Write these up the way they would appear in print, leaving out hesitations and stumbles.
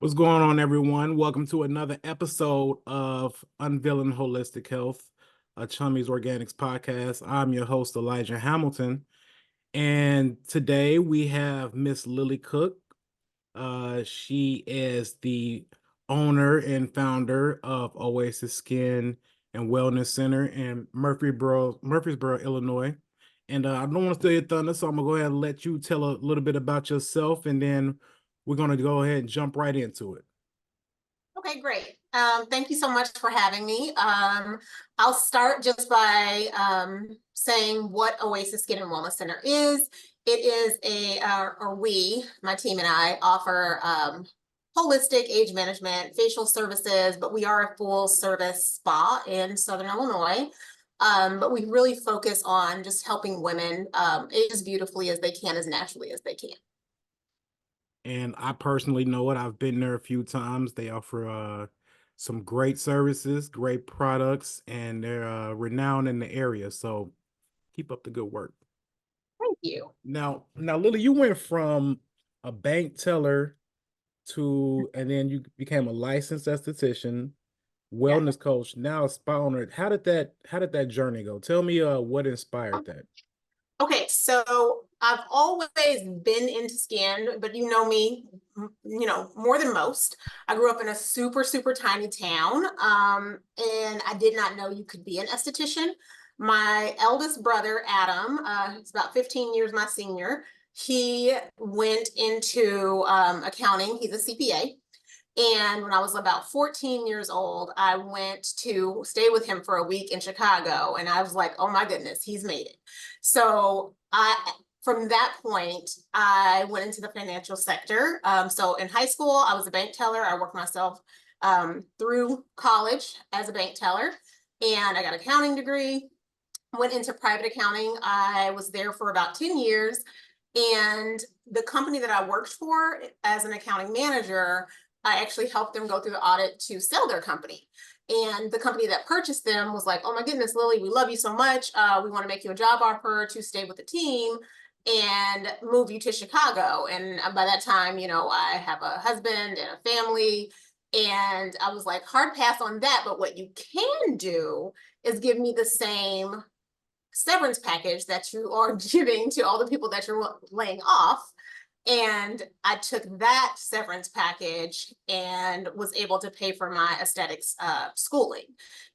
What's going on, everyone? Welcome to another episode of Unveiling Holistic Health, a Chummy's Organics podcast. I'm your host, Elijah Hamilton, and today we have Miss Lilly Cook. She is the owner and founder of Oasis Skin and Wellness Center in Murfreesboro, Illinois. And I don't want to steal your thunder, so I'm gonna go ahead and let you tell a little bit about yourself, and then we're gonna go ahead and jump right into it. Okay, great. Thank you so much for having me. I'll start just by saying what Oasis Skin and Wellness Center is. It is my team and I offer holistic age management, facial services, but we are a full service spa in Southern Illinois. But we really focus on just helping women age as beautifully as they can, as naturally as they can. And I personally know it. I've been there a few times. They offer some great services, great products, and they're renowned in the area. So keep up the good work. Thank you. Now, Lily, you went from a bank teller and then you became a licensed esthetician, Yeah. wellness coach, now a spa owner. How did that journey go? Tell me what inspired that. Okay, so I've always been into skin, but you know me, more than most. I grew up in a super, super tiny town, and I did not know you could be an esthetician. My eldest brother, Adam, he's about 15 years my senior, he went into accounting. He's a CPA. And when I was about 14 years old, I went to stay with him for a week in Chicago. And I was like, oh my goodness, he's made it. So from that point, I went into the financial sector. So in high school, I was a bank teller. I worked myself through college as a bank teller. And I got an accounting degree, went into private accounting. I was there for about 10 years. And the company that I worked for as an accounting manager, I actually helped them go through the audit to sell their company. And the company that purchased them was like, oh my goodness, Lily, we love you so much. We want to make you a job offer to stay with the team and move you to Chicago. And by that time, I have a husband and a family. And I was like, hard pass on that. But what you can do is give me the same severance package that you are giving to all the people that you're laying off. And I took that severance package and was able to pay for my aesthetics schooling,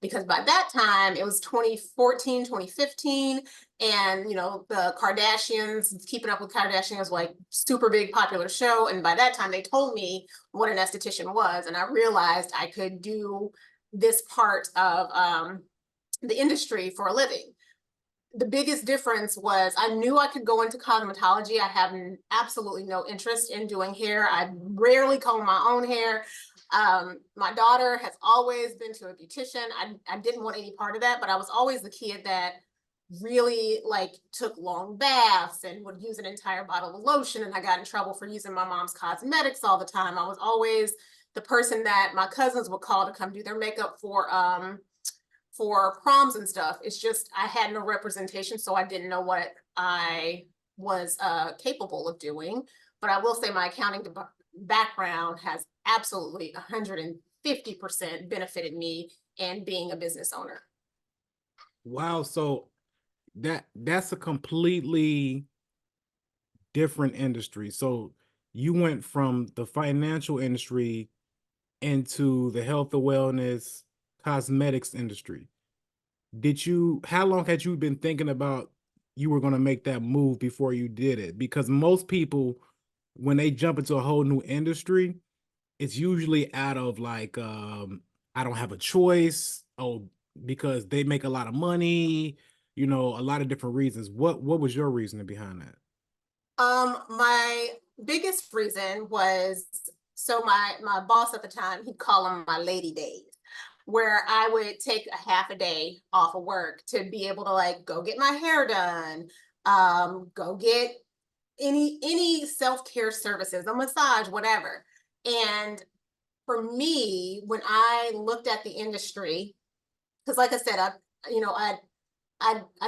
because by that time it was 2014, 2015. And, the Kardashians, Keeping Up with Kardashians was like super big popular show. And by that time they told me what an esthetician was. And I realized I could do this part of the industry for a living. The biggest difference was I knew I could go into cosmetology. I have absolutely no interest in doing hair. I rarely comb my own hair. My daughter has always been to a beautician. I didn't want any part of that, but I was always the kid that really took long baths and would use an entire bottle of lotion. And I got in trouble for using my mom's cosmetics all the time. I was always the person that my cousins would call to come do their makeup for proms and stuff. It's just I had no representation, so I didn't know what I was capable of doing. But I will say my accounting background has absolutely 150% benefited me in being a business owner. Wow, so that's a completely different industry. So you went from the financial industry into the health and wellness cosmetics industry. How long had you been thinking about you were going to make that move before you did it? Because most people, when they jump into a whole new industry, it's usually out of I don't have a choice. Oh, because they make a lot of money, a lot of different reasons. What was your reasoning behind that? My biggest reason was, so my boss at the time, he'd call them my lady days, where I would take a half a day off of work to be able to go get my hair done, go get any self-care services, a massage, whatever. And for me, when I looked at the industry, because like I said, I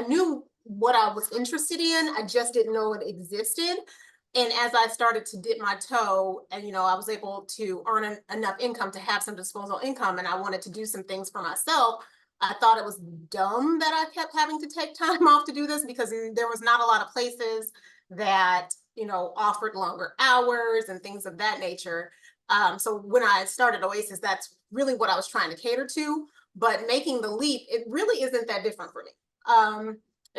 knew what I was interested in. I just didn't know it existed. And as I started to dip my toe and, I was able to earn enough income to have some disposable income and I wanted to do some things for myself, I thought it was dumb that I kept having to take time off to do this because there was not a lot of places that, offered longer hours and things of that nature. So when I started Oasis, that's really what I was trying to cater to. But making the leap, it really isn't that different for me.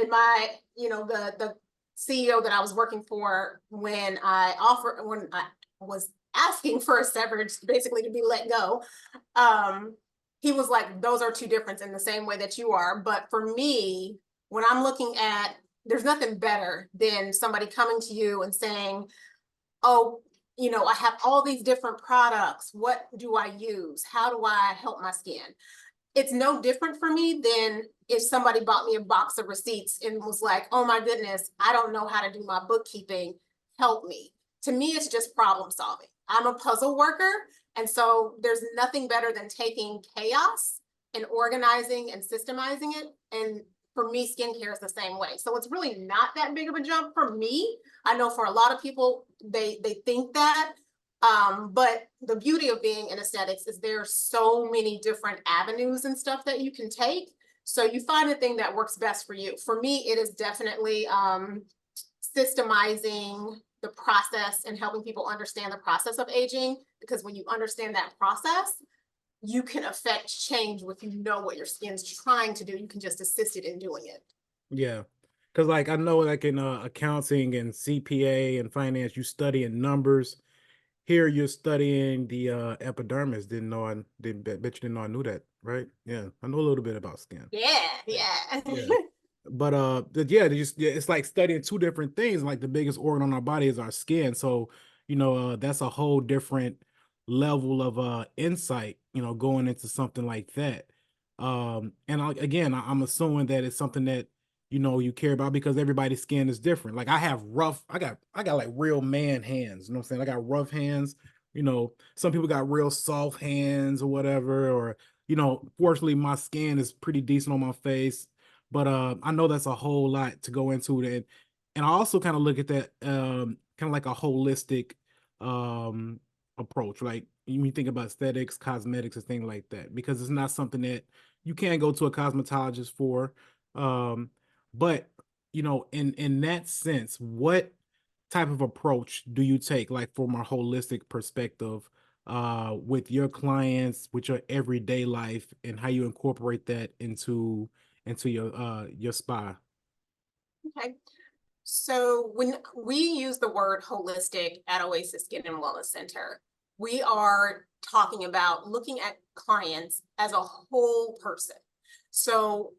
In my, the CEO that I was working for when I was asking for a severance, basically to be let go, he was like, those are two different in the same way that you are. But for me, when I'm looking at, there's nothing better than somebody coming to you and saying, oh, I have all these different products. What do I use? How do I help my skin? It's no different for me than if somebody bought me a box of receipts and was like, oh my goodness, I don't know how to do my bookkeeping. Help me. To me, it's just problem solving. I'm a puzzle worker. And so there's nothing better than taking chaos and organizing and systemizing it. And for me, skincare is the same way. So it's really not that big of a jump for me. I know for a lot of people, they think that. But the beauty of being in aesthetics is there's so many different avenues and stuff that you can take. So you find the thing that works best for you. For me, it is definitely systemizing the process and helping people understand the process of aging, because when you understand that process, you can affect change if you know what your skin's trying to do. You can just assist it in doing it. Yeah. Cause like I know like in accounting and CPA and finance, you study in numbers. Here you're studying the epidermis. Didn't know I didn't bet you didn't know I knew that, right? Yeah. I know a little bit about skin. Yeah, yeah. Yeah. But yeah, it's like studying two different things. Like the biggest organ on our body is our skin. So, that's a whole different level of insight, going into something like that. And again, I'm assuming that it's something that you care about because everybody's skin is different. Like I got like real man hands, you know what I'm saying? I got rough hands, some people got real soft hands or whatever, or fortunately my skin is pretty decent on my face. But I know that's a whole lot to go into it. And I also kind of look at that kind of like a holistic approach. Like when you think about aesthetics, cosmetics, and things like that, because it's not something that you can go to a cosmetologist for. But in that sense, what type of approach do you take, like from a holistic perspective, with your clients, with your everyday life, and how you incorporate that into your spa? Okay. So when we use the word holistic at Oasis Skin and Wellness Center, we are talking about looking at clients as a whole person. So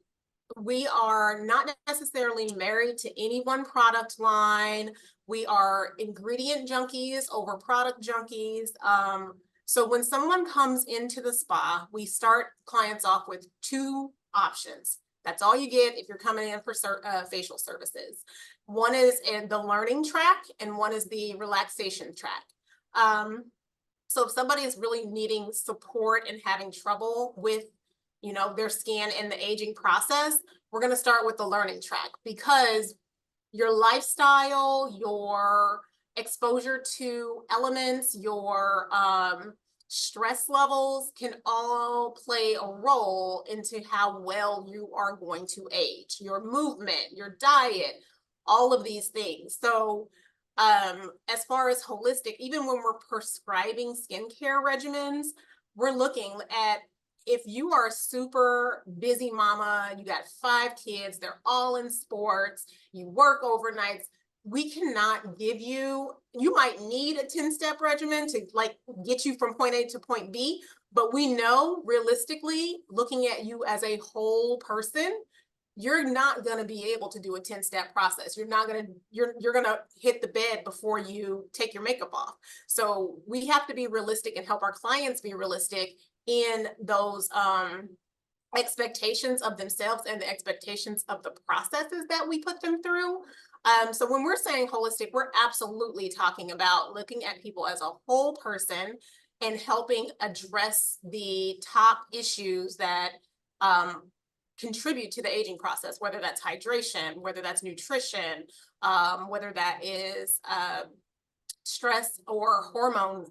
we are not necessarily married to any one product line. We are ingredient junkies over product junkies. So when someone comes into the spa, we start clients off with two options. That's all you get if you're coming in for facial services. One is in the learning track and one is the relaxation track. So if somebody is really needing support and having trouble with, their skin and the aging process, we're going to start with the learning track, because your lifestyle, your exposure to elements, your stress levels can all play a role into how well you are going to age. Your movement, your diet, all of these things. So as far as holistic, even when we're prescribing skincare regimens, we're looking at, if you are a super busy mama, you got 5 kids, they're all in sports, you work overnights, we cannot give you, you might need a 10-step regimen to like get you from point A to point B, but we know realistically, looking at you as a whole person, you're not going to be able to do a 10-step process. You're not going to, you're going to hit the bed before you take your makeup off. So we have to be realistic and help our clients be realistic in those expectations of themselves and the expectations of the processes that we put them through. So when we're saying holistic, we're absolutely talking about looking at people as a whole person and helping address the top issues that contribute to the aging process, whether that's hydration, whether that's nutrition, whether that is stress or hormone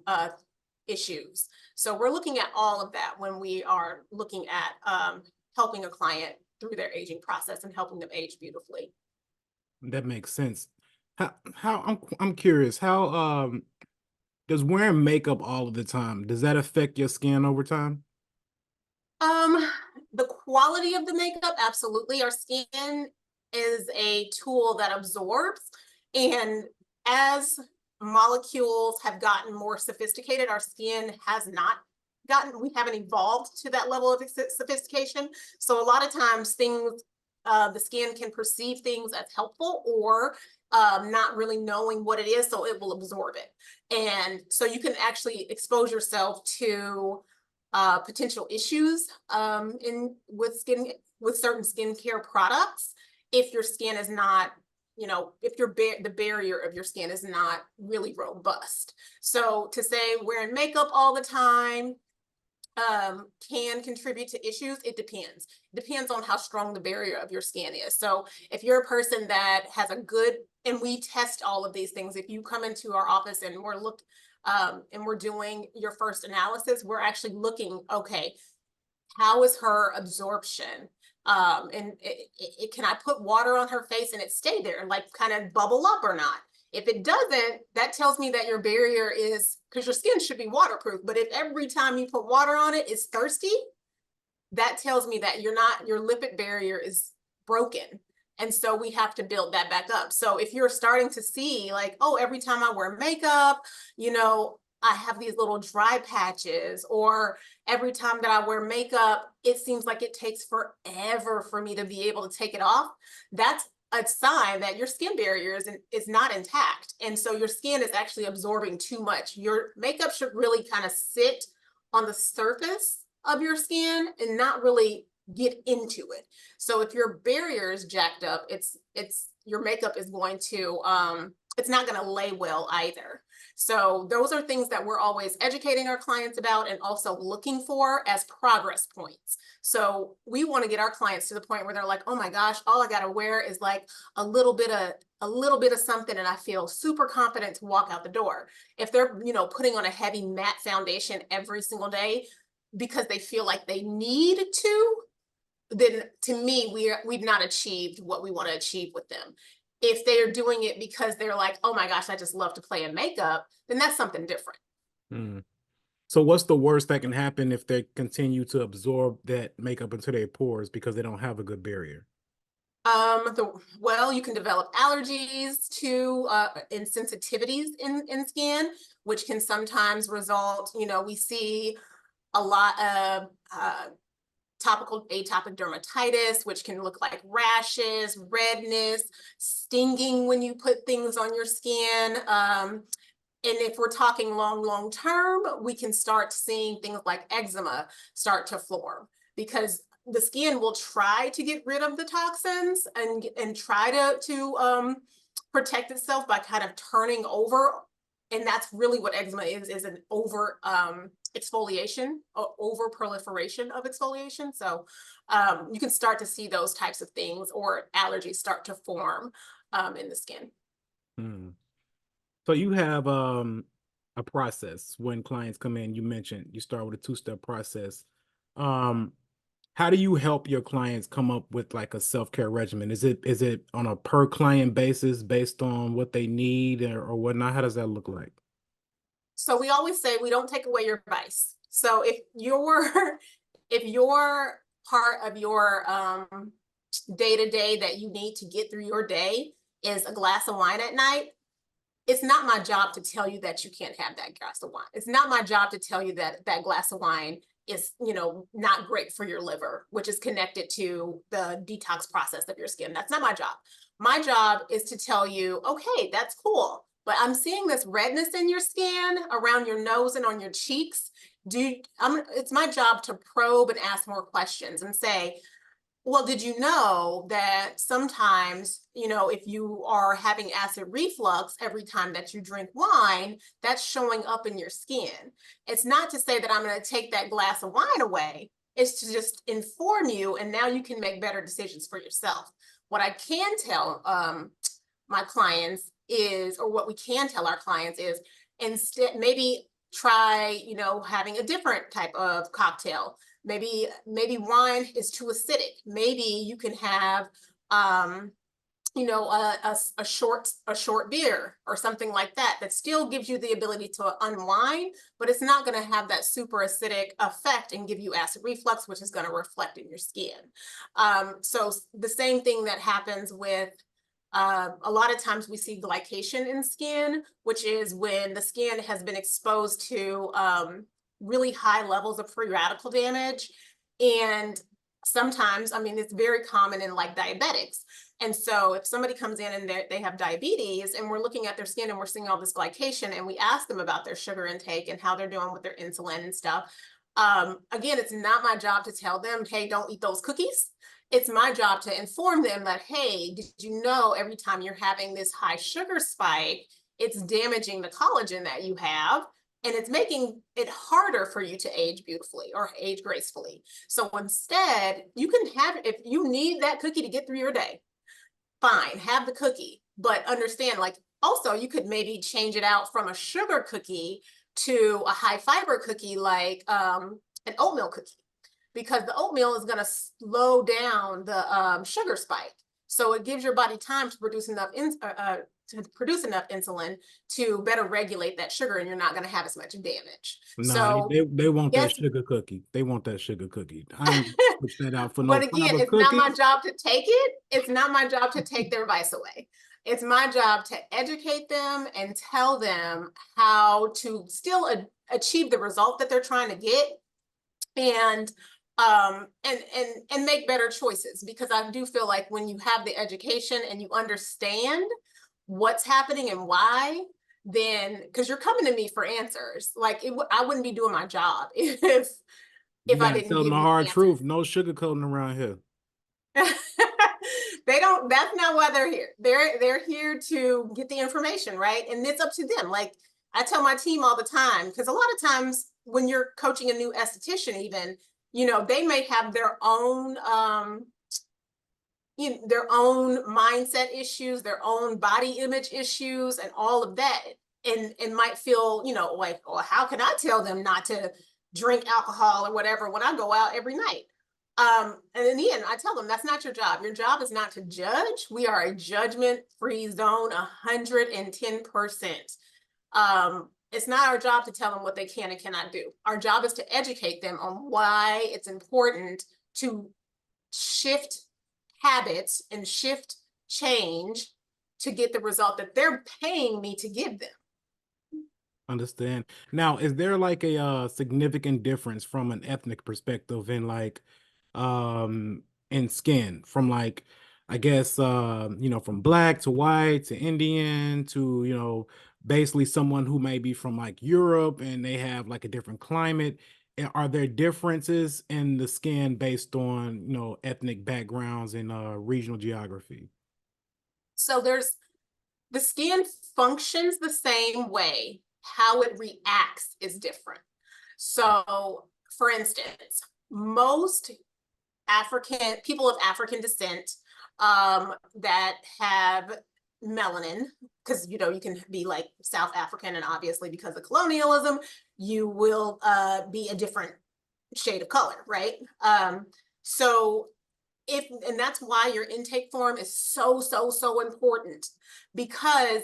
issues. So we're looking at all of that when we are looking at helping a client through their aging process and helping them age beautifully. That makes sense. I'm curious, how does wearing makeup all of the time, does that affect your skin over time? Um, the quality of the makeup, absolutely. Our skin is a tool that absorbs, and as molecules have gotten more sophisticated, our skin has not we haven't evolved to that level of sophistication. So a lot of times the skin can perceive things as helpful or not really knowing what it is, so it will absorb it. And so you can actually expose yourself to potential issues with certain skincare products if your skin is not, if the barrier of your skin is not really robust. So to say wearing makeup all the time can contribute to issues. It depends on how strong the barrier of your skin is. So if you're a person that has and we test all of these things, if you come into our office and we're doing your first analysis, we're actually looking, okay, how is her absorption? And can I put water on her face and it stay there, like kind of bubble up or not? If it doesn't, that tells me that your barrier is, because your skin should be waterproof, but if every time you put water on it, it's thirsty, that tells me that your lipid barrier is broken. And so we have to build that back up. So if you're starting to see like, oh, every time I wear makeup, I have these little dry patches, or every time that I wear makeup, it seems like it takes forever for me to be able to take it off, that's a sign that your skin barrier is not intact. And so your skin is actually absorbing too much. Your makeup should really kind of sit on the surface of your skin and not really get into it. So if your barrier is jacked up, your makeup is going to it's not going to lay well either. So those are things that we're always educating our clients about and also looking for as progress points. So we want to get our clients to the point where they're like, oh my gosh, all I got to wear is like a little bit of something and I feel super confident to walk out the door. If they're, putting on a heavy matte foundation every single day because they feel like they need to, then to me, we've not achieved what we want to achieve with them. If they're doing it because they're like, oh my gosh, I just love to play in makeup, then that's something different. Hmm. So what's the worst that can happen if they continue to absorb that makeup into their pores because they don't have a good barrier? Well, you can develop allergies to insensitivities in skin, which can sometimes result, we see a lot of topical atopic dermatitis, which can look like rashes, redness, stinging when you put things on your skin. And if we're talking long term, we can start seeing things like eczema start to form because the skin will try to get rid of the toxins and try to protect itself by kind of turning over. And that's really what eczema is an over exfoliation or over proliferation of exfoliation. So you can start to see those types of things or allergies start to form in the skin. Hmm. So you have a process when clients come in. You mentioned you start with a two-step process. Um, how do you help your clients come up with like a self-care regimen? Is it on a per client basis based on what they need or whatnot? How does that look like? So we always say we don't take away your vice. So if your part of your day-to-day that you need to get through your day is a glass of wine at night, it's not my job to tell you that you can't have that glass of wine. It's not my job to tell you that that glass of wine is, not great for your liver, which is connected to the detox process of your skin. That's not my job. My job is to tell you, okay, that's cool, but I'm seeing this redness in your skin around your nose and on your cheeks. It's my job to probe and ask more questions and say, well, did you know that sometimes, if you are having acid reflux every time that you drink wine, that's showing up in your skin? It's not to say that I'm going to take that glass of wine away. It's to just inform you, and now you can make better decisions for yourself. What I can tell my clients is, or what we can tell our clients is, instead, maybe try, having a different type of cocktail. Maybe wine is too acidic. Maybe you can have, a short beer or something like that, that still gives you the ability to unwind, but it's not going to have that super acidic effect and give you acid reflux, which is going to reflect in your skin. So the same thing that happens with, a lot of times we see glycation in skin, which is when the skin has been exposed to really high levels of free radical damage. And sometimes, I mean, it's very common in like diabetics. And so if somebody comes in and they have diabetes, and we're looking at their skin and we're seeing all this glycation, and we ask them about their sugar intake and how they're doing with their insulin and stuff, again, it's not my job to tell them, hey, don't eat those cookies. It's my job to inform them that, hey, did you know every time you're having this high sugar spike, it's damaging the collagen that you have, and it's making it harder for you to age beautifully or age gracefully. So instead, you can have, if you need that cookie to get through your day, fine, have the cookie, but understand, like, also you could maybe change it out from a sugar cookie to a high fiber cookie, like an oatmeal cookie, because the oatmeal is going to slow down the sugar spike. So it gives your body time to produce enough insulin to better regulate that sugar, and you're not going to have as much damage. Nah, So they want that yes, sugar cookie. They want that sugar cookie. I ain't switch that out for no but again, fiber it's not my cookies. job to take it. It's not my job to take their advice away. It's my job to educate them and tell them how to still achieve the result that they're trying to get, and make better choices. Because I do feel like when you have the education and you understand what's happening and why, then, because you're coming to me for answers, like I wouldn't be doing my job You if I gotta didn't tell them give the you hard the answers. truth. No sugarcoating around here. They don't, that's not why they're here. They're here to get the information, right? And it's up to them. Like I tell my team all the time, because a lot of times when you're coaching a new esthetician, even, they may have their own their own mindset issues, their own body image issues, and all of that, and might feel, like, well, how can I tell them not to drink alcohol or whatever when I go out every night? And in the end, I tell them that's not your job. Your job is not to judge. We are a judgment-free zone, 110%. It's not our job to tell them what they can and cannot do. Our job is to educate them on why it's important to shift habits and shift change to get the result that they're paying me to give them. Understand. Now, is there like a significant difference from an ethnic perspective in like in skin from like I guess from black to white to Indian to basically someone who may be from like Europe and they have like a different climate. Are there differences in the skin based on ethnic backgrounds and regional geography? So the skin functions the same way. How it reacts is different. So, for instance, most African people of African descent that have melanin, because you can be like South African, and obviously because of colonialism, you will be a different shade of color, right? So and that's why your intake form is so important, because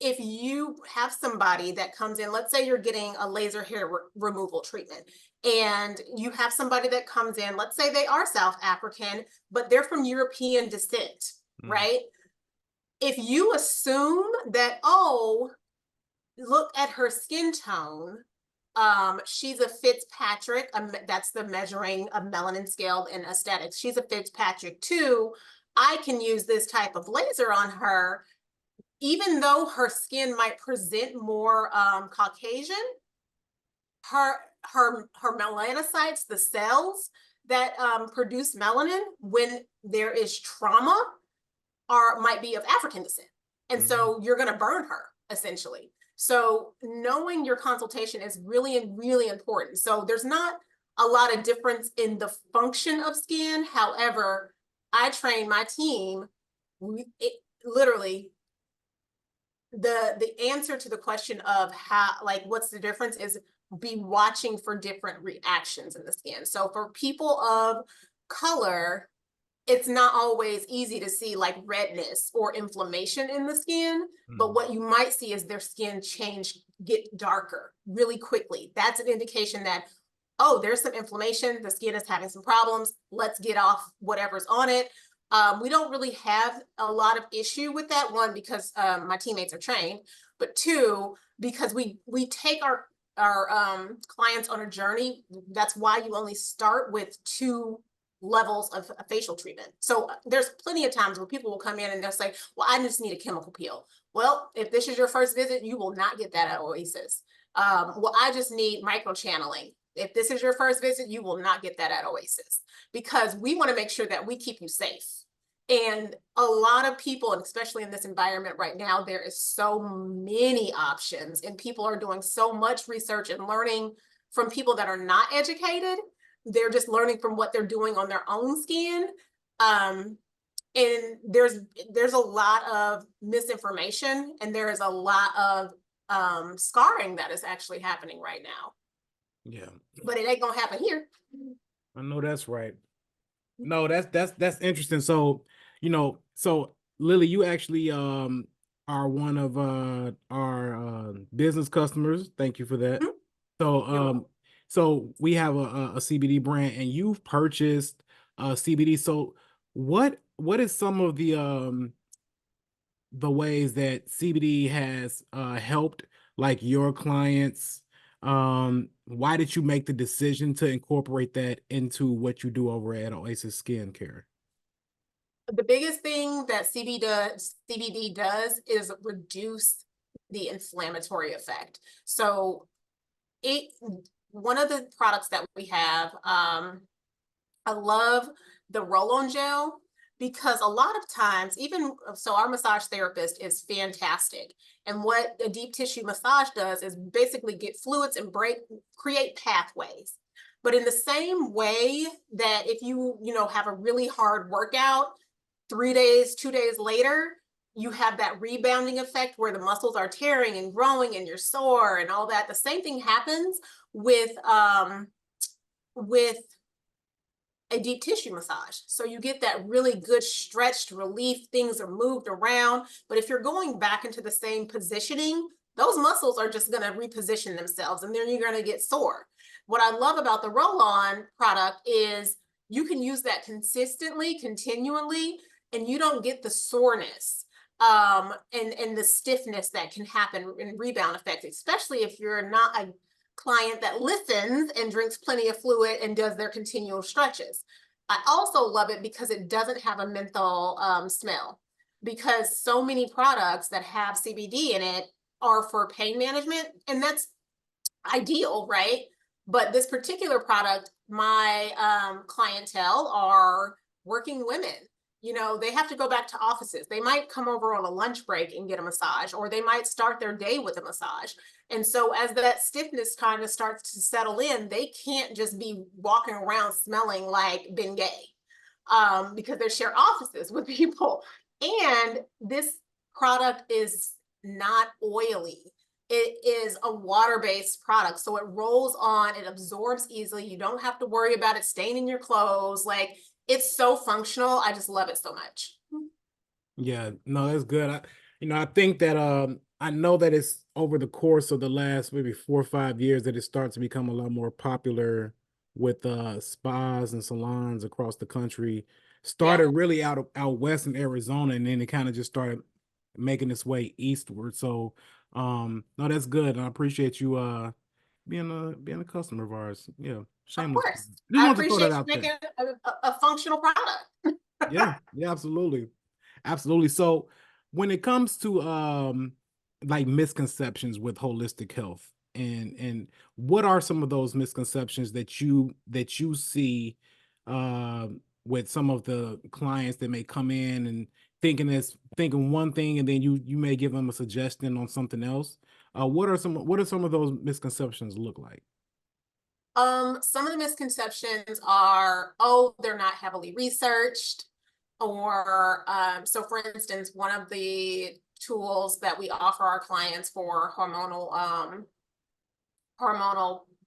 if you have somebody that comes in, let's say you're getting a laser hair removal treatment, and you have somebody that comes in, let's say they are South African, but they're from European descent, right? If you assume that, oh, look at her skin tone, she's a Fitzpatrick, that's the measuring of melanin scale in aesthetics. She's a Fitzpatrick too. I can use this type of laser on her. Even though her skin might present more Caucasian, her melanocytes, the cells that produce melanin when there is trauma, might be of African descent. And so you're going to burn her essentially. So knowing your consultation is really, really important. So there's not a lot of difference in the function of skin. However, I train my team, literally the answer to the question of how, like, what's the difference is be watching for different reactions in the skin. So for people of color, it's not always easy to see like redness or inflammation in the skin, but what you might see is their skin change, get darker really quickly. That's an indication that, oh, there's some inflammation, the skin is having some problems, let's get off whatever's on it. We don't really have a lot of issue with that, one, because my teammates are trained, but two, because we take our clients on a journey. That's why you only start with 2 levels of a facial treatment. So there's plenty of times where people will come in and they'll say, well, I just need a chemical peel. Well, if this is your first visit, you will not get that at Oasis. Well, I just need microchanneling. If this is your first visit, you will not get that at Oasis, because we want to make sure that we keep you safe. And a lot of people, and especially in this environment right now, there is so many options, and people are doing so much research and learning from people that are not educated. They're just learning from what they're doing on their own skin. And there's a lot of misinformation, and there is a lot of scarring that is actually happening right now. Yeah, But it ain't gonna happen here. I know that's right. No, that's interesting. So, so Lily, you actually are one of our business customers. Thank you for that. Mhm. So You're welcome. so we have a CBD brand, and you've purchased CBD. So what is some of the ways that CBD has helped like your clients? Why did you make the decision to incorporate that into what you do over at Oasis Skincare? The biggest thing that CBD does is reduce the inflammatory effect. So it one of the products that we have, I love the roll-on gel, because a lot of times, even so, our massage therapist is fantastic. And what a deep tissue massage does is basically get fluids and create pathways. But in the same way that if you have a really hard workout, 3 days, 2 days later, you have that rebounding effect where the muscles are tearing and growing and you're sore and all that. The same thing happens with a deep tissue massage. So you get that really good stretched relief, things are moved around. But if you're going back into the same positioning, those muscles are just going to reposition themselves, and then you're going to get sore. What I love about the roll-on product is you can use that consistently, continually, and you don't get the soreness and the stiffness that can happen in rebound effects, especially if you're not a client that listens and drinks plenty of fluid and does their continual stretches. I also love it because it doesn't have a menthol smell, because so many products that have CBD in it are for pain management, and that's ideal, right? But this particular product, my clientele are working women. They have to go back to offices. They might come over on a lunch break and get a massage, or they might start their day with a massage. And so as that stiffness kind of starts to settle in, they can't just be walking around smelling like Bengay, because they share offices with people. And this product is not oily. It is a water-based product, so it rolls on, it absorbs easily. You don't have to worry about it staining your clothes. Like, it's so functional. I just love it so much. Yeah, no, that's good. I think that I know that it's over the course of the last maybe 4 or 5 years that it starts to become a lot more popular with spas and salons across the country. Yeah, Started really out west in Arizona, and then it kind of just started making its way eastward. So no, that's good. And I appreciate you being a customer of ours. Yeah, of shameless. course. Just I wanted to throw that appreciate you out there. making a functional product. Yeah, yeah, absolutely. Absolutely. So when it comes to like misconceptions with holistic health, and what are some of those misconceptions that you see with some of the clients that may come in and thinking one thing, and then you may give them a suggestion on something else. What are some of those misconceptions look like? Some of the misconceptions are, oh, they're not heavily researched. or so for instance, one of the tools that we offer our clients for hormonal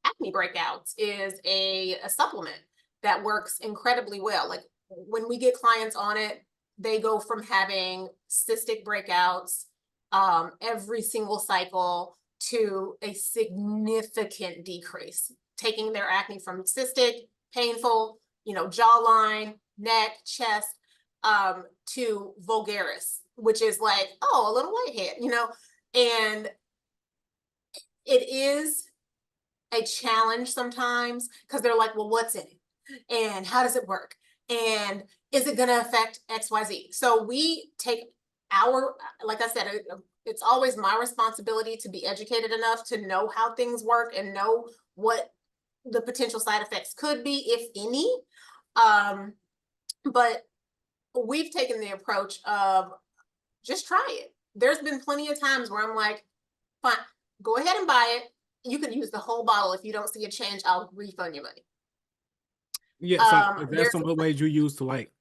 acne breakouts is a supplement that works incredibly well. Like when we get clients on it, they go from having cystic breakouts every single cycle to a significant decrease, taking their acne from cystic, painful, jawline, neck, chest, to vulgaris, which is like, oh, a little whitehead, and it is a challenge sometimes because they're like, well, what's in it? And how does it work? And is it going to affect XYZ? So we take like I said, it's always my responsibility to be educated enough to know how things work and know what the potential side effects could be, if any. But we've taken the approach of just try it. There's been plenty of times where I'm like, fine, go ahead and buy it. You can use the whole bottle. If you don't see a change, I'll refund your money. Yeah, so is there There's some other ways you use to like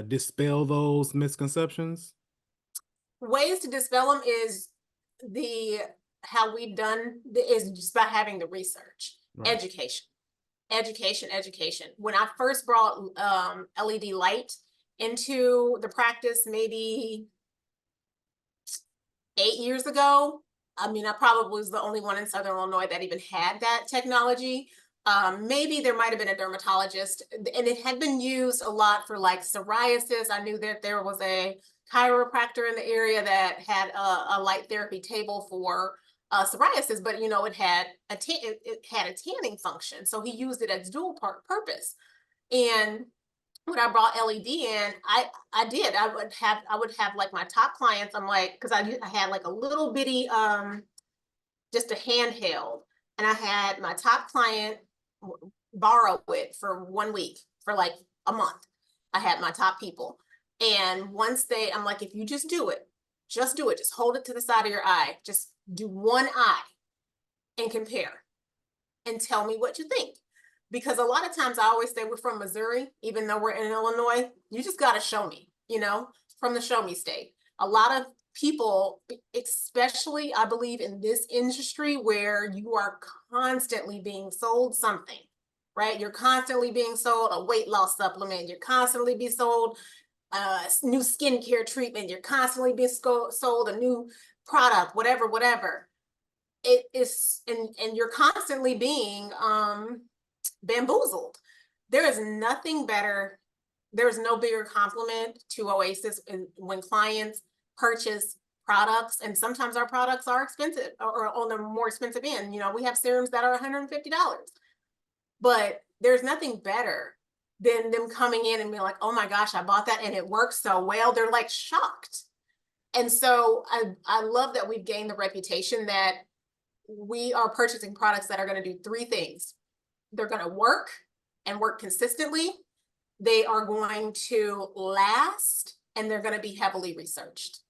dispel those misconceptions? ways to dispel them is how we've done is just by having the research, Right. education. When I first brought LED light into the practice, maybe 8 years ago, I mean, I probably was the only one in Southern Illinois that even had that technology. Maybe there might have been a dermatologist, and it had been used a lot for like psoriasis. I knew that there was a chiropractor in the area that had a light therapy table for psoriasis, but it had it had a tanning function, so he used it as dual purpose. And when I brought LED in, I would have like my top clients. I'm like, because I had like a little bitty just a handheld, and I had my top client borrow it for 1 week for like a month. I had my top people, and I'm like, if you just do it, just hold it to the side of your eye, just do one eye and compare and tell me what you think. Because a lot of times I always say we're from Missouri, even though we're in Illinois, you just got to show me, from the show me state. A lot of people, especially I believe in this industry where you are constantly being sold something, right? You're constantly being sold a weight loss supplement. You're constantly being sold a new skincare treatment. You're constantly being sold a new product, whatever. It is, and you're constantly being bamboozled. There is nothing better. There's no bigger compliment to Oasis when clients purchase products, and sometimes our products are expensive or on the more expensive end. We have serums that are $150, but there's nothing better than them coming in and being like, oh my gosh, I bought that and it works so well. They're like shocked. And so I love that we've gained the reputation that we are purchasing products that are going to do three things. They're going to work and work consistently. They are going to last, and they're going to be heavily researched.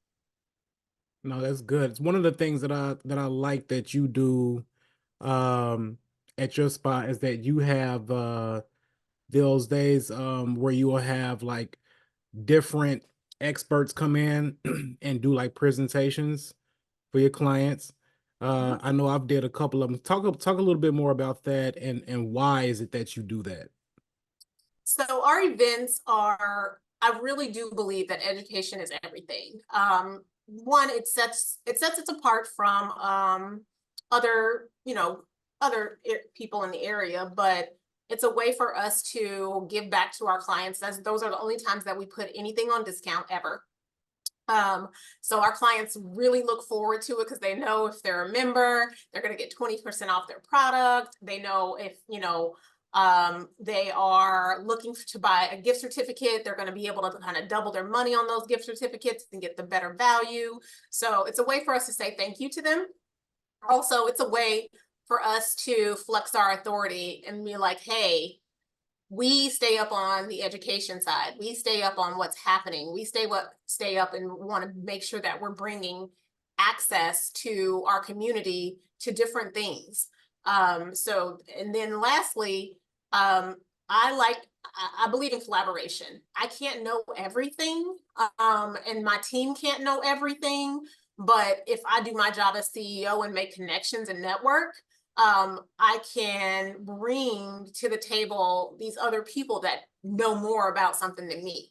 No, that's good. It's one of the things that I like that you do at your spa is that you have those days where you will have like different experts come in and do like presentations for your clients. I know I've did a couple of them. Talk a little bit more about that and why is it that you do that? So our events are, I really do believe that education is everything. One, it sets it apart from other, other people in the area, but it's a way for us to give back to our clients. Those are the only times that we put anything on discount ever. So our clients really look forward to it because they know if they're a member, they're going to get 20% off their product. They know if, they are looking to buy a gift certificate, they're going to be able to kind of double their money on those gift certificates and get the better value. So it's a way for us to say thank you to them. Also, it's a way for us to flex our authority and be like, hey, we stay up on the education side. We stay up on what's happening. We stay up and want to make sure that we're bringing access to our community to different things. And then lastly, I like I believe in collaboration. I can't know everything, and my team can't know everything. But if I do my job as CEO and make connections and network, I can bring to the table these other people that know more about something than me.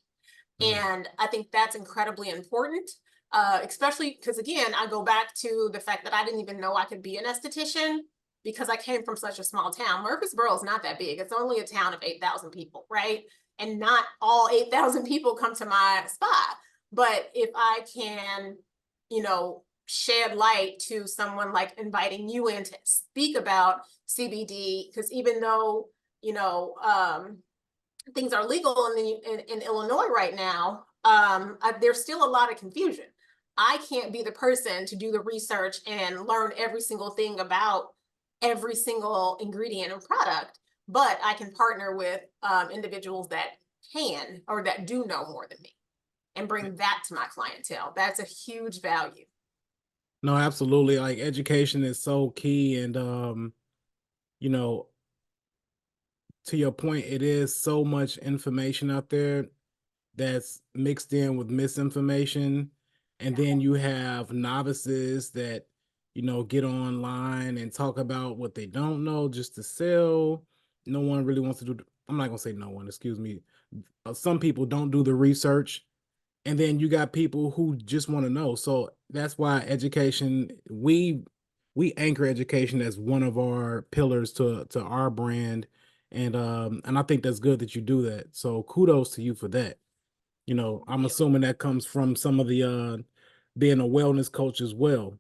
Mm, And I think that's incredibly important, especially because, again, I go back to the fact that I didn't even know I could be an esthetician because I came from such a small town. Murfreesboro is not that big. It's only a town of 8,000 people, right? And not all 8,000 people come to my spa. But if I can, shed light to someone like inviting you in to speak about CBD, because even though, things are legal in Illinois right now, there's still a lot of confusion. I can't be the person to do the research and learn every single thing about every single ingredient and product, but I can partner with individuals that can or that do know more than me and bring that to my clientele. That's a huge value. no, absolutely. Like education is so key. And you know, to your point, it is so much information out there that's mixed in with misinformation. And then you have novices that, get online and talk about what they don't know just to sell. No one really wants to do, I'm not going to say no one, excuse me. Some people don't do the research. And then you got people who just want to know. So that's why education, we anchor education as one of our pillars to our brand. And I think that's good that you do that. So kudos to you for that. I'm You. assuming that comes from some of the being a wellness coach as well.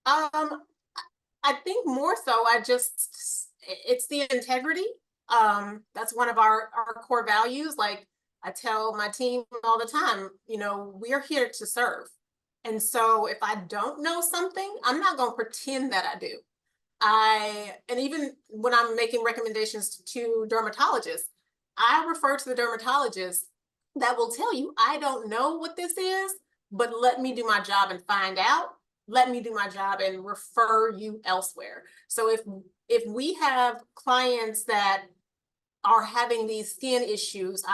Um, I think more so, it's the integrity. That's one of our core values. Like I tell my team all the time, we're here to serve. And so if I don't know something, I'm not going to pretend that I do. And even when I'm making recommendations to dermatologists, I refer to the dermatologist that will tell you, I don't know what this is, but let me do my job and find out. Let me do my job and refer you elsewhere. So if we have clients that are having these skin issues,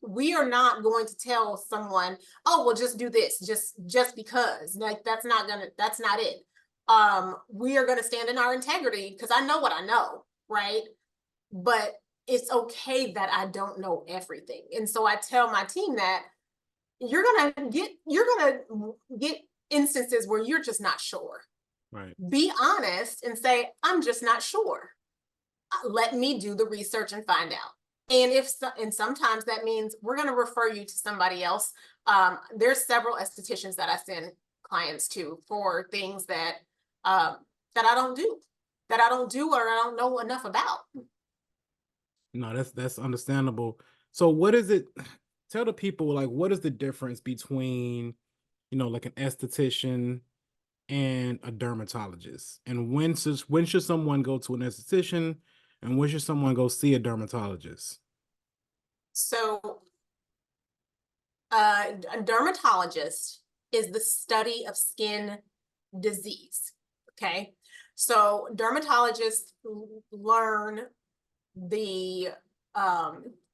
we are not going to tell someone, oh, well, just do this, just because. Like that's not it. We are gonna stand in our integrity because I know what I know, right? But it's okay that I don't know everything. And so I tell my team that you're gonna get instances where you're just not sure. Right. Be honest and say, I'm just not sure. Let me do the research and find out. And sometimes that means we're going to refer you to somebody else. There's several estheticians that I send clients to for things um, that I don't do or I don't know enough about. No, that's understandable. So what is it? Tell the people, like, what is the difference between, like an esthetician and a dermatologist? And when should someone go to an esthetician and when should someone go see a dermatologist? So, a dermatologist is the study of skin disease. Okay. So, dermatologists learn the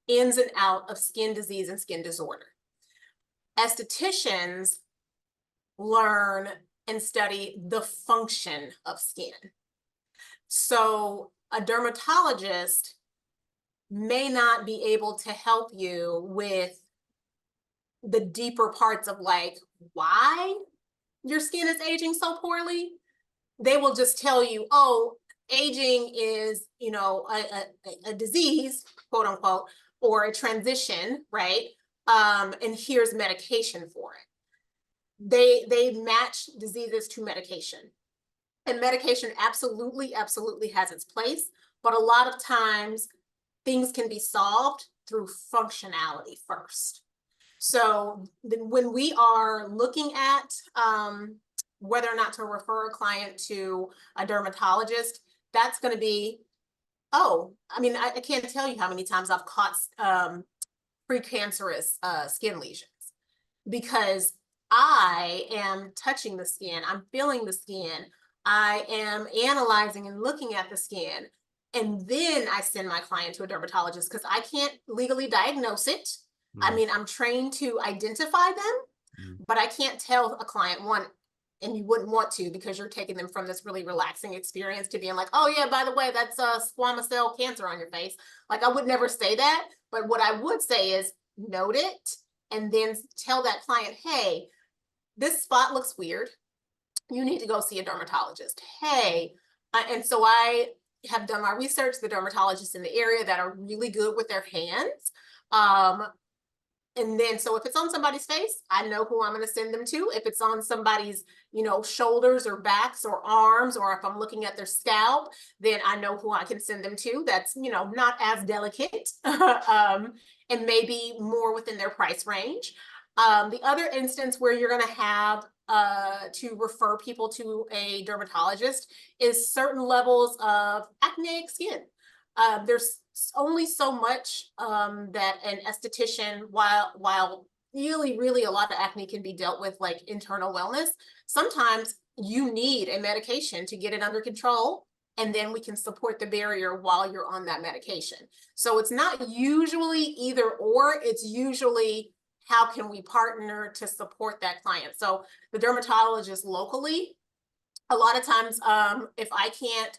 ins and out of skin disease and skin disorder. Estheticians learn and study the function of skin. So a dermatologist may not be able to help you with the deeper parts of like why your skin is aging so poorly. They will just tell you, oh, aging is, a disease, quote unquote, or a transition, right? And here's medication for it. They match diseases to medication. And medication absolutely has its place, but a lot of times things can be solved through functionality first. So when we are looking at whether or not to refer a client to a dermatologist, that's going to be, oh, I mean, I can't tell you how many times I've caught precancerous skin lesions because I am touching the skin, I'm feeling the skin, I am analyzing and looking at the skin. And then I send my client to a dermatologist because I can't legally diagnose it. I Mm, mean, I'm trained to identify them, mm. but I can't tell a client one, and you wouldn't want to because you're taking them from this really relaxing experience to being like, oh yeah, by the way, that's a squamous cell cancer on your face. Like I would never say that, but what I would say is note it and then tell that client, hey, this spot looks weird. You need to go see a dermatologist. Hey, and so I have done my research, the dermatologists in the area that are really good with their hands. And then, so if it's on somebody's face, I know who I'm going to send them to. If it's on somebody's, shoulders or backs or arms, or if I'm looking at their scalp, then I know who I can send them to. That's, not as delicate, and maybe more within their price range. The other instance where you're going to have to refer people to a dermatologist is certain levels of acneic skin. There's only so much that an esthetician, while really a lot of acne can be dealt with like internal wellness, sometimes you need a medication to get it under control, and then we can support the barrier while you're on that medication. So it's not usually either or, it's usually how can we partner to support that client. So the dermatologist locally, a lot of times, if I can't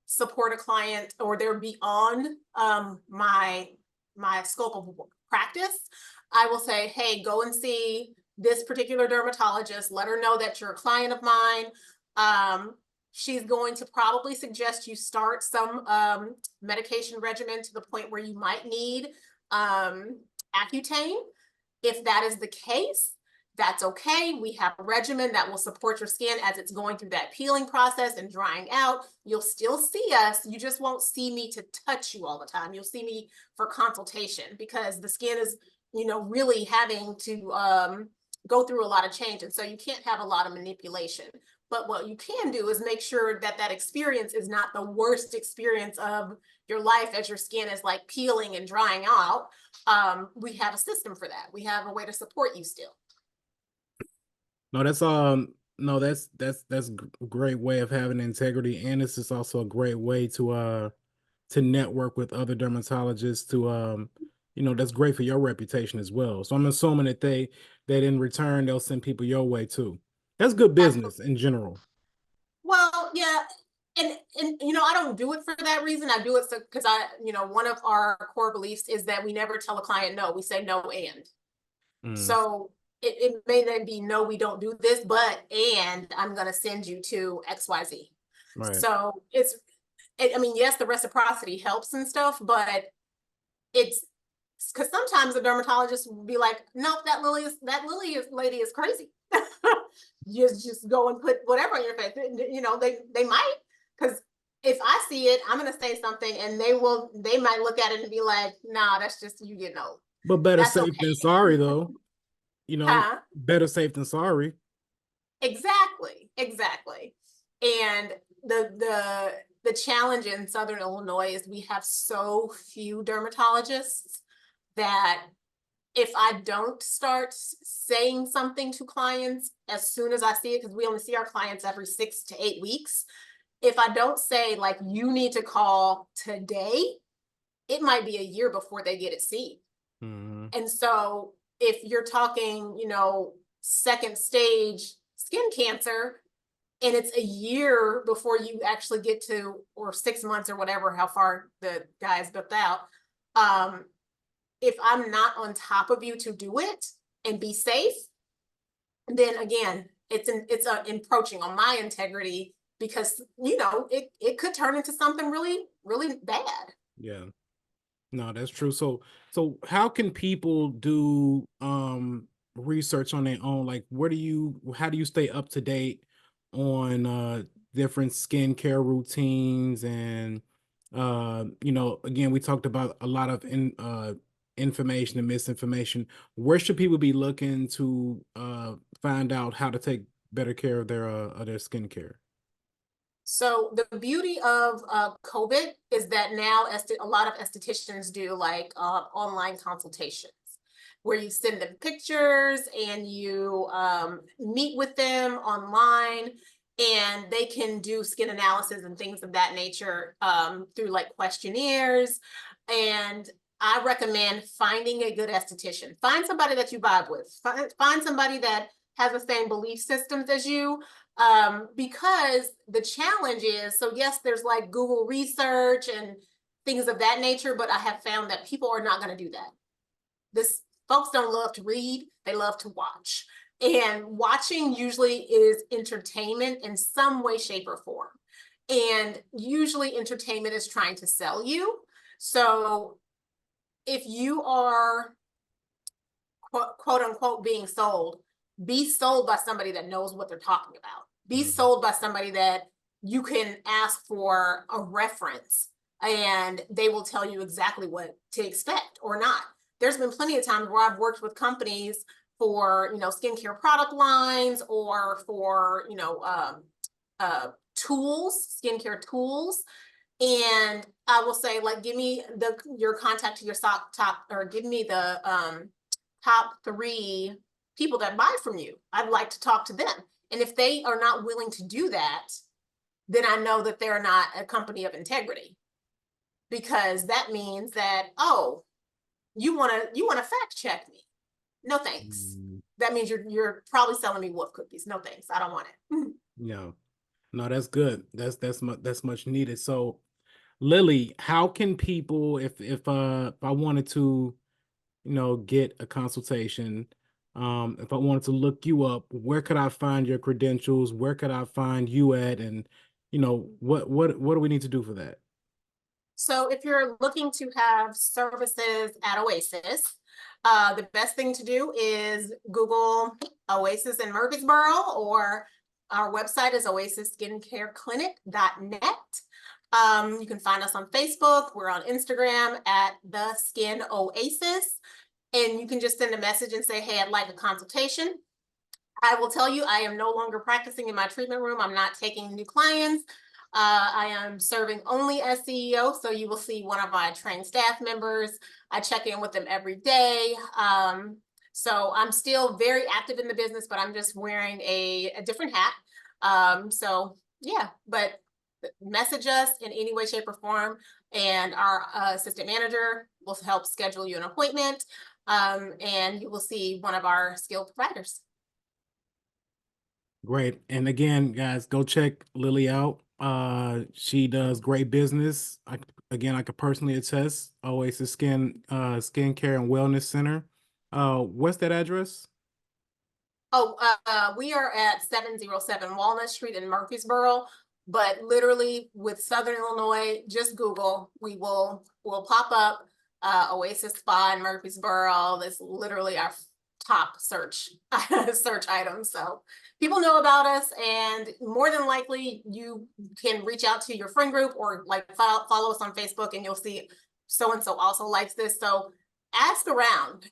support a client or they're beyond my scope of practice, I will say, hey, go and see this particular dermatologist. Let her know that you're a client of mine. She's going to probably suggest you start some medication regimen to the point where you might need Accutane. If that is the case, that's okay. We have a regimen that will support your skin as it's going through that peeling process and drying out. You'll still see us. You just won't see me to touch you all the time. You'll see me for consultation because the skin is, really having to go through a lot of change. And so you can't have a lot of manipulation. But what you can do is make sure that that experience is not the worst experience of your life as your skin is like peeling and drying out. We have a system for that. We have a way to support you still. No, that's no, that's a great way of having integrity, and this is also a great way to network with other dermatologists to that's great for your reputation as well. So I'm assuming that in return they'll send people your way too. That's good Absolutely. business in general. Well, yeah. And I don't do it for that reason. I do it so because one of our core beliefs is that we never tell a client no. We say no and. Mm, So it may then be no, we don't do this, but and I'm gonna send you to XYZ. right. So I mean, yes, the reciprocity helps and stuff, but it's because sometimes the dermatologist will be like, nope, lady is crazy. You just go and put whatever on your face. They might, because if I see it, I'm gonna say something and they might look at it and be like, nah, that's just you getting old. But better That's safe than okay. sorry though. Huh? Better safe than sorry. Exactly. And the challenge in Southern Illinois is we have so few dermatologists that if I don't start saying something to clients as soon as I see it, because we only see our clients every 6 to 8 weeks, if I don't say like you need to call today, it might be a year before they get it seen. Mhm. And so if you're talking, second stage skin cancer, and it's a year before you actually get to, or 6 months or whatever, how far the guy is booked out. If I'm not on top of you to do it and be safe, then again, it's encroaching on my integrity because it could turn into something really really bad. Yeah. No, that's true. So how can people do research on their own? Like how do you stay up to date on different skincare routines and again we talked about a lot of information and misinformation. Where should people be looking to find out how to take better care of their skincare? So the beauty of COVID is that now a lot of estheticians do like online consultations where you send them pictures and you meet with them online. and they can do skin analysis and things of that nature through like questionnaires. And I recommend finding a good esthetician. Find somebody that you vibe with. Find somebody that has the same belief systems as you, because the challenge is, so yes, there's like Google research and things of that nature, but I have found that people are not going to do that. This folks don't love to read, they love to watch. And watching usually is entertainment in some way, shape, or form. And usually entertainment is trying to sell you. So if you are quote unquote being sold, be sold by somebody that knows what they're talking about. Be sold by somebody that you can ask for a reference and they will tell you exactly what to expect or not. There's been plenty of times where I've worked with companies for, skincare product lines or for, tools, skincare tools. And I will say, like, give me your contact to your top, or give me the top 3 people that buy from you. I'd like to talk to them. And if they are not willing to do that, then I know that they're not a company of integrity, because that means that, oh, you want to fact check me. No thanks. That means you're probably selling me wolf cookies. No thanks. I don't want it. No, that's good. That's much needed. So, Lilly, how can people, if I wanted to, get a consultation, if I wanted to look you up, where could I find your credentials? Where could I find you at? And what do we need to do for that? So if you're looking to have services at Oasis, the best thing to do is Google Oasis in Murfreesboro, or our website is oasisskincareclinic.net. You can find us on Facebook. We're on Instagram at The Skin Oasis. And you can just send a message and say, hey, I'd like a consultation. I will tell you, I am no longer practicing in my treatment room. I'm not taking new clients. I am serving only as CEO, so you will see one of my trained staff members. I check in with them every day. So I'm still very active in the business, but I'm just wearing a different hat. So yeah, but message us in any way, shape, or form, and our assistant manager will help schedule you an appointment, and you will see one of our skilled providers. Great. And again, guys, go check Lilly out. She does great business. I could personally attest. Oasis Skincare and Wellness Center. What's that address? Oh, we are at 707 Walnut Street in Murfreesboro, but literally with Southern Illinois, just Google. We'll pop up Oasis Spa in Murfreesboro. That's literally our top search item. So people know about us, and more than likely you can reach out to your friend group or like follow us on Facebook, and you'll see so and so also likes this. So ask around,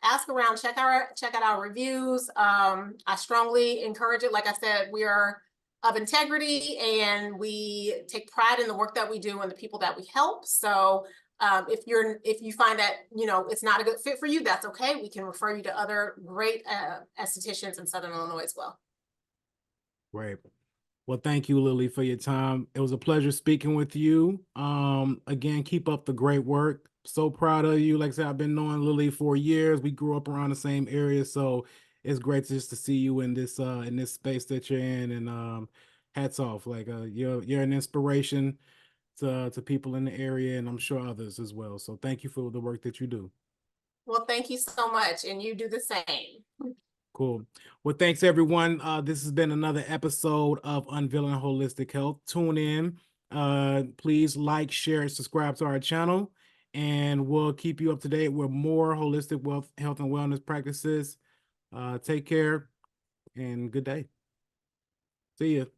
check out our reviews. I strongly encourage it. Like I said, we are of integrity and we take pride in the work that we do and the people that we help. So if you find that it's not a good fit for you, that's okay. We can refer you to other great estheticians in Southern Illinois as well. Great. Well, thank you, Lilly, for your time. It was a pleasure speaking with you. Again, keep up the great work. So proud of you. Like I said, I've been knowing Lilly for years. We grew up around the same area, so it's great just to see you in this space that you're in. And hats off. Like you're an inspiration to people in the area, and I'm sure others as well. So thank you for the work that you do. Well, thank you so much, and you do the same. Cool. Well, thanks everyone. This has been another episode of Unveiling Holistic Health. Tune in. Please like, share, and subscribe to our channel, and we'll keep you up to date with more holistic health and wellness practices. Take care and good day. See you.